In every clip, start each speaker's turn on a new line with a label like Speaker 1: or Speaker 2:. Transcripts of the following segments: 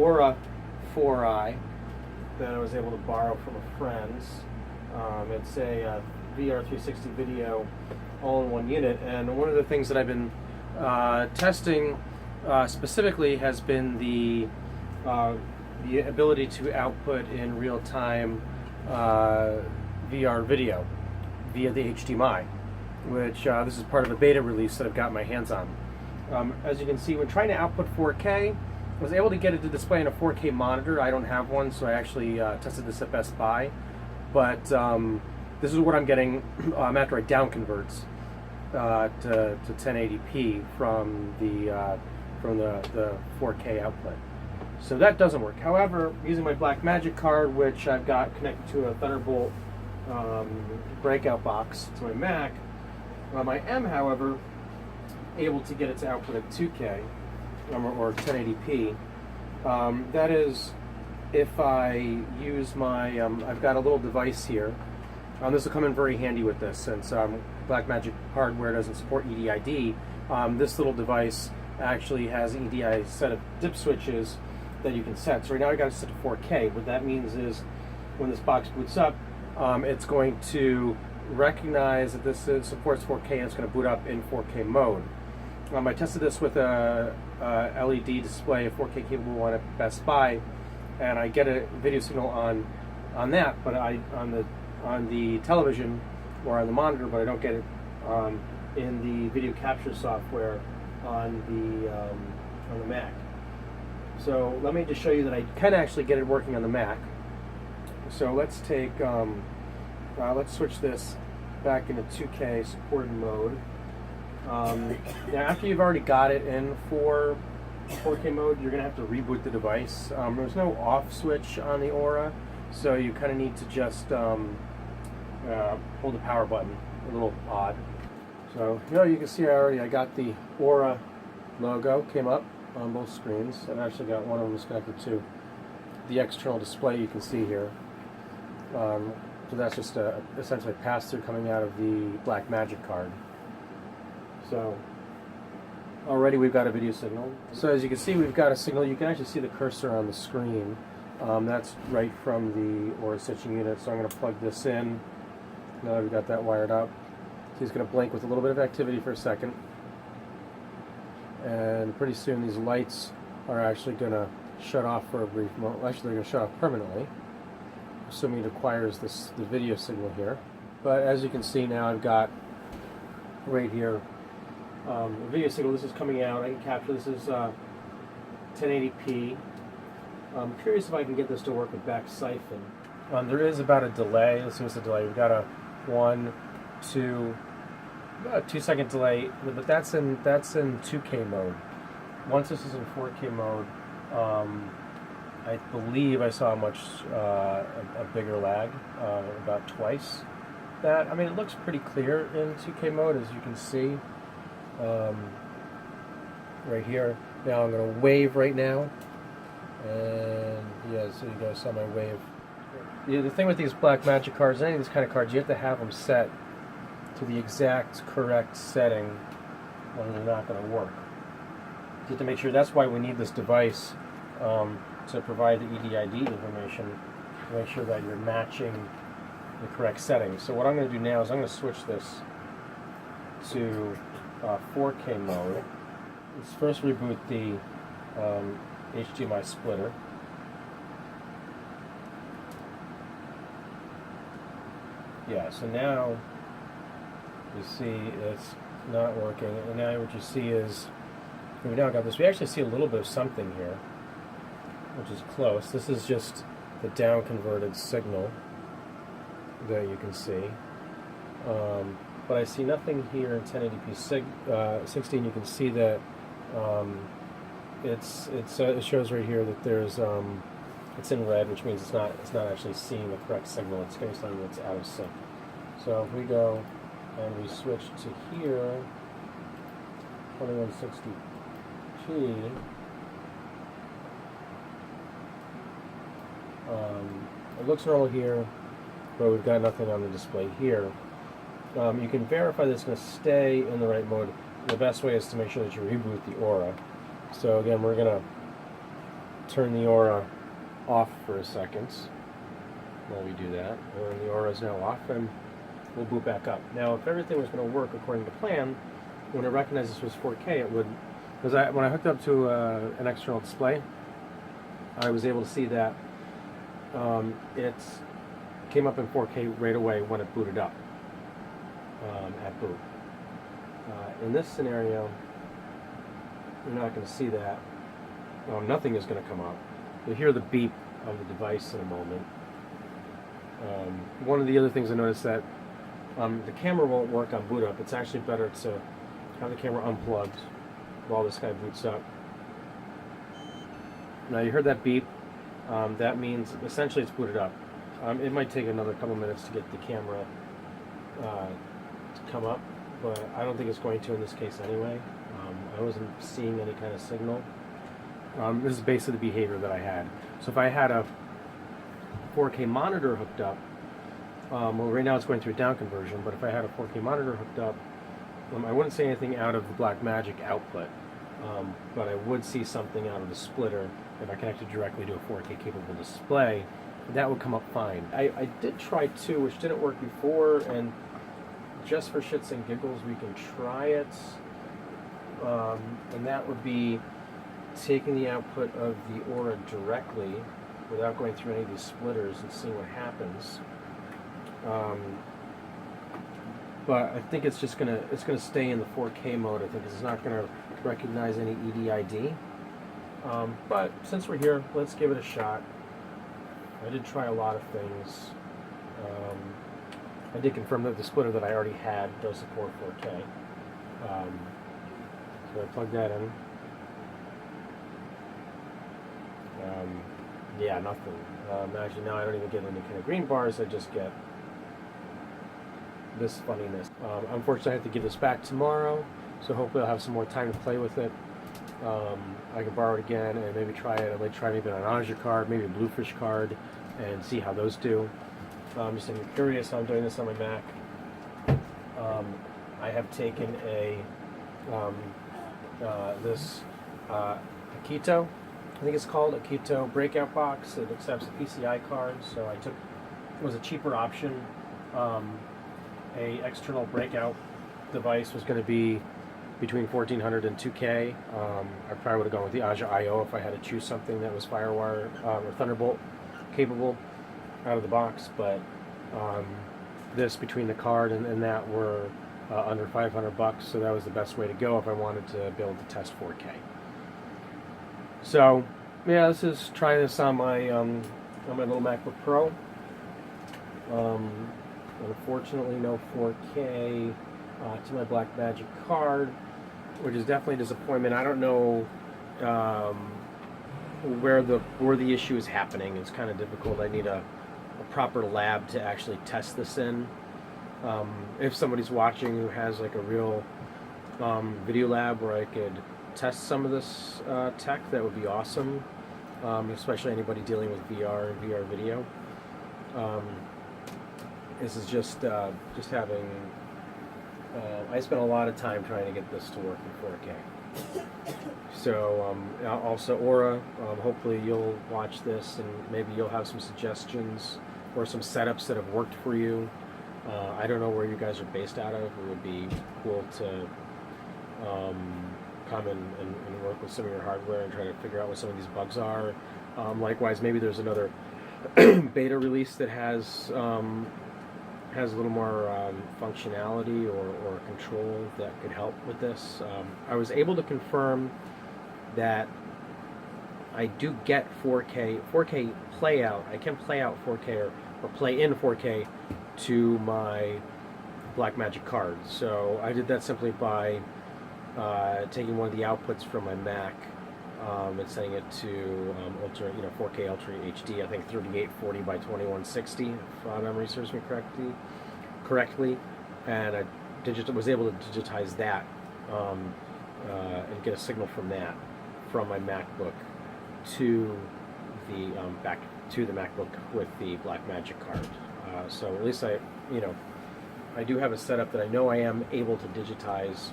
Speaker 1: Orah 4i that I was able to borrow from a friend's. It's a VR 360 video all-in-one unit, and one of the things that I've been testing specifically has been the ability to output in real-time VR video via the HDMI, which this is part of a beta release that I've got my hands on. As you can see, when trying to output 4K, I was able to get it to display in a 4K monitor. I don't have one, so I actually tested this at Best Buy. But this is what I'm getting after I down converts to 1080p from the 4K output. So that doesn't work. However, using my Blackmagic card, which I've got connected to a Thunderbolt breakout box to my Mac, I am, however, able to get it to output at 2K or 1080p. That is, if I use my, I've got a little device here. This will come in very handy with this, since Blackmagic hardware doesn't support EDID. This little device actually has an EDI set of dip switches that you can set. So right now I got it set to 4K. What that means is, when this box boots up, it's going to recognize that this supports 4K, and it's going to boot up in 4K mode. I tested this with a LED display, a 4K capable one at Best Buy, and I get a video signal on that, but on the television or on the monitor, but I don't get it in the video capture software on the Mac. So let me just show you that I can actually get it working on the Mac. So let's take let's switch this back into 2K supported mode. Now, after you've already got it in for 4K mode, you're going to have to reboot the device. There's no off switch on the Orah, so you kind of need to just hold the power button. A little odd. So, you can see I got the Orah logo came up on both screens. I've actually got one of them is connected to the external display you can see here. So that's just essentially a pass-through coming out of the Blackmagic card. So already we've got a video signal. So as you can see, we've got a signal. You can actually see the cursor on the screen. That's right from the Orah switching unit. So I'm going to plug this in. Now that we've got that wired up. So he's going to blink with a little bit of activity for a second. And pretty soon these lights are actually going to shut off for a brief moment. Actually, they're going to shut off permanently, assuming it acquires the video signal here. But as you can see now, I've got right here the video signal. This is coming out. I can capture. This is 1080p. I'm curious if I can get this to work with back siphon. There is about a delay. Let's see what's the delay. We've got a 2-second delay, but that's in 2K mode. Once this is in 4K mode, I believe I saw a bigger lag, about twice that. I mean, it looks pretty clear in 2K mode, as you can see right here. Now I'm going to wave right now, and yeah, so you guys saw my wave. Yeah, the thing with these Blackmagic cards, any of these kind of cards, you have to have them set to the exact correct setting, or they're not going to work. You have to make sure. That's why we need this device to provide the EDID information, to make sure that you're matching the correct settings. So what I'm going to do now is I'm going to switch this to 4K mode. Let's first reboot the HDMI splitter. Yeah, so now you see it's not working, and now what you see is we now got this. We actually see a little bit of something here, which is close. This is just the down converted signal that you can see. But I see nothing here in 1080p 16. You can see that it shows right here that there's it's in red, which means it's not actually seeing the correct signal. It's going to tell you it's out of sync. So if we go and we switch to here, 2160p. It looks normal here, but we've got nothing on the display here. You can verify that it's going to stay in the right mode. The best way is to make sure that you reboot the Orah. So again, we're going to turn the Orah off for a second while we do that. And the Orah is now off, and we'll boot back up. Now, if everything was going to work according to plan, when it recognized this was 4K, it would, because when I hooked up to an external display, I was able to see that it came up in 4K right away when it booted up at boot. In this scenario, you're not going to see that. Nothing is going to come up. You'll hear the beep of the device in a moment. One of the other things I noticed that the camera won't work on boot up. It's actually better to have the camera unplugged while this guy boots up. Now you heard that beep. That means essentially it's booted up. It might take another couple minutes to get the camera to come up, but I don't think it's going to in this case anyway. I wasn't seeing any kind of signal. This is basically the behavior that I had. So if I had a 4K monitor hooked up, well, right now it's going through a down conversion, but if I had a 4K monitor hooked up, I wouldn't see anything out of the Blackmagic output, but I would see something out of the splitter. If I connected directly to a 4K capable display, that would come up fine. I did try two, which didn't work before, and just for shits and giggles, we can try it. And that would be taking the output of the Orah directly without going through any of these splitters and seeing what happens. But I think it's just gonna stay in the 4K mode. I think it's not gonna recognize any EDID. But since we're here, let's give it a shot. I did try a lot of things. I did confirm that the splitter that I already had does support 4K. So I plugged that in. Yeah, nothing. Actually, now I don't even get any kind of green bars. I just get this funniness. Unfortunately, I have to give this back tomorrow, so hopefully I'll have some more time to play with it. I can borrow it again and maybe try it. I'd like to try maybe an Azure card, maybe a Bluefish card, and see how those do. Just I'm curious how I'm doing this on my Mac. I have taken this Akito, I think it's called Akito breakout box. It accepts a PCI card, so I took, it was a cheaper option. A external breakout device was going to be between $1,400 and $2K. I probably would have gone with the Azure I/O if I had to choose something that was FireWire or Thunderbolt capable out of the box, but this between the card and that were under $500, so that was the best way to go if I wanted to be able to test 4K. So yeah, this is trying this on my little MacBook Pro. Unfortunately, no 4K to my Blackmagic card, which is definitely a disappointment. I don't know where the issue is happening. It's kind of difficult. I need a proper lab to actually test this in. If somebody's watching who has like a real video lab where I could test some of this tech, that would be awesome. Especially anybody dealing with VR and VR video. This is just having. I spent a lot of time trying to get this to work in 4K. So also Orah, hopefully you'll watch this and maybe you'll have some suggestions or some setups that have worked for you. I don't know where you guys are based out of. It would be cool to come and work with some of your hardware and try to figure out what some of these bugs are. Likewise, maybe there's another beta release that has a little more functionality or control that could help with this. I was able to confirm that I do get 4K play out. I can play out 4K or play in 4K to my Blackmagic card. So I did that simply by taking one of the outputs from my Mac and setting it to 4K Ultra HD. I think 3840 by 2160, if memory serves me correctly, and I was able to digitize that and get a signal from that from my MacBook to the back to the MacBook with the Blackmagic card. So at least I do have a setup that I know I am able to digitize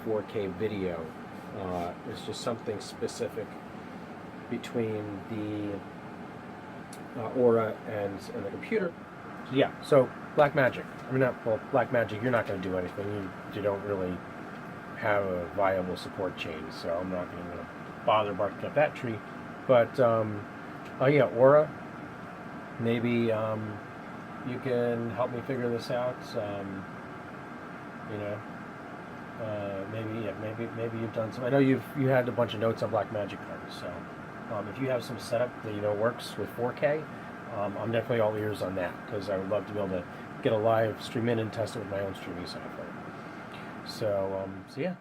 Speaker 1: 4K video. It's just something specific between the Orah and the computer. Yeah, so Blackmagic. I mean, not, well, Blackmagic, you're not going to do anything. You don't really have a viable support chain, so I'm not going to bother barking up that tree. But, yeah, Orah, maybe you can help me figure this out. You know, maybe you've done some. I know you had a bunch of notes on Blackmagic cards, so if you have some setup that you know works with 4K, I'm definitely all ears on that, because I would love to be able to get a live stream in and test it with my own streaming software. So yeah.